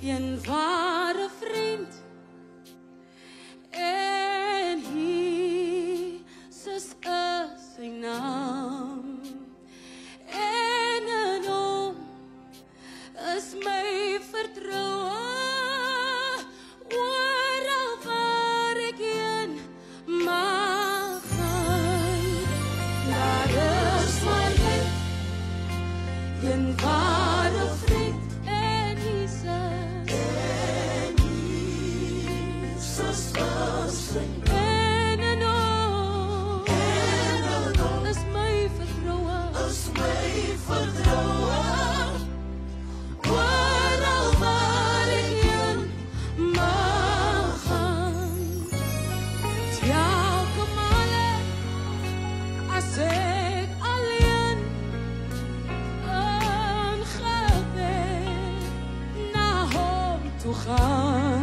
een ware vriend. En Jesus is sy naam. En in hom is my vertroue. Oral waar ek heen mag gaan, daar is maar een ware vriend. En Jesus is sy naam. En in hom is my vertroue. Oral waar ek heen mag gaan, telke male as ek alleen in gebed na hom toe gaan.